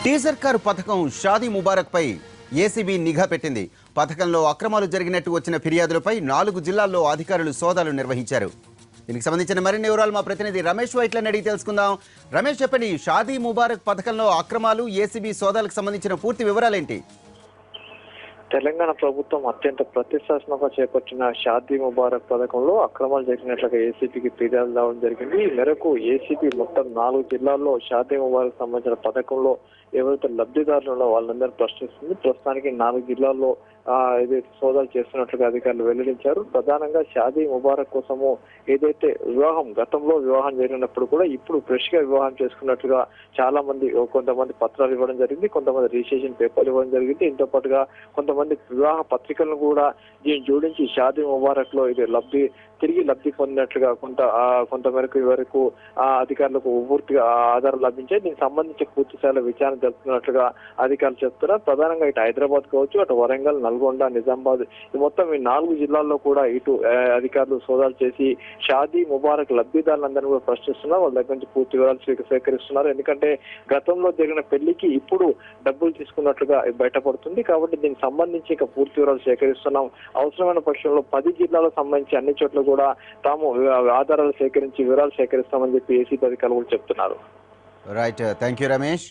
Teaser car పథకం షాదీ ముబారక్ పై ACB నిఘా పెట్టింది. పథకంలో అక్రమాలు జరిగినట్టు వచ్చిన ఫిర్యాదులపై 4 జిల్లాల్లో అధికారులు సోదాలు నిర్వహించారు. దీనికి సంబంధించిన మరిన్ని వివరాలు మా ప్రతినిధి రమేష్ వైట్లని అడిగి తెలుసుకుందాం. రమేష్, చెప్పండి, షాదీ ముబారక్ పథకంలో అక్రమాలు, ఏసీబీ సోదాలకు సంబంధించిన పూర్తి వివరాలేంటి? తెలంగాణ ప్రభుత్వం అత్యంత ప్రతిష్టాత్మకంగా చేపట్టిన షాదీ ముబారక్ పథకంలో అక్రమాలు జరిగినట్లుగా ఏసీబీకి ఫిర్యాదు రావడం జరిగింది. ఈ మేరకు ఏసీబీ మొత్తం 4 జిల్లాల్లో షాదీ ముబారక్ సంబంధించిన పథకంలో ఎవరైతే లబ్ధిదారులు ఉన్నారో వాళ్ళందరూ ప్రశ్నిస్తుంది. ప్రస్తుతానికి 4 జిల్లాల్లో ఏదైతే సోదాలు చేస్తున్నట్లుగా అధికారులు వెల్లడించారు. ప్రధానంగా షాదీ ముబారక్ కోసము ఏదైతే గతంలో వివాహం జరిగినప్పుడు కూడా ఇప్పుడు ఫ్రెష్ గా వివాహం చేసుకున్నట్లుగా చాలా మంది కొంతమంది పత్రాలు ఇవ్వడం జరిగింది, కొంతమంది రిజిస్ట్రేషన్ పేపర్లు ఇవ్వడం జరిగింది. ఇంతో పాటుగా కొంతమంది వివాహ పత్రికలను కూడా దీన్ని జోడించి షాదీ ముబారక్ లో ఇది తిరిగి లబ్ధి పొందినట్లుగా కొంతమేరకు వరకు అధికారులకు పూర్తిగా ఆధారాలు లభించాయి. దీనికి సంబంధించి పూర్తి స్థాయిలో విచారణ జరుపుతున్నట్లుగా అధికారులు చెప్తున్నారు. ప్రధానంగా ఇటు హైదరాబాద్ కావచ్చు, అటు వరంగల్, నల్గొండ, నిజామాబాద్ మొత్తం ఈ 4 జిల్లాల్లో కూడా ఇటు అధికారులు సోదాలు చేసి షాదీ ముబారక్ లబ్ధిదారులందరినీ కూడా ప్రశ్నిస్తున్నారు. వాళ్ళ దగ్గర నుంచి పూర్తి వివరాలు సేకరిస్తున్నారు. ఎందుకంటే గతంలో జరిగిన పెళ్లికి ఇప్పుడు డబ్బులు తీసుకున్నట్లుగా బయటపడుతుంది. కాబట్టి దీనికి సంబంధించి ఇక పూర్తి వివరాలు సేకరిస్తున్నాం. అవసరమైన పక్షంలో 10 జిల్లాలకు సంబంధించి అన్ని చోట్ల కూడా తాము ఆధారాలు సేకరించి వివరాలు సేకరిస్తామని చెప్పి ఏసీబీ అధికారులు కూడా చెప్తున్నారు. Right, thank you Ramesh.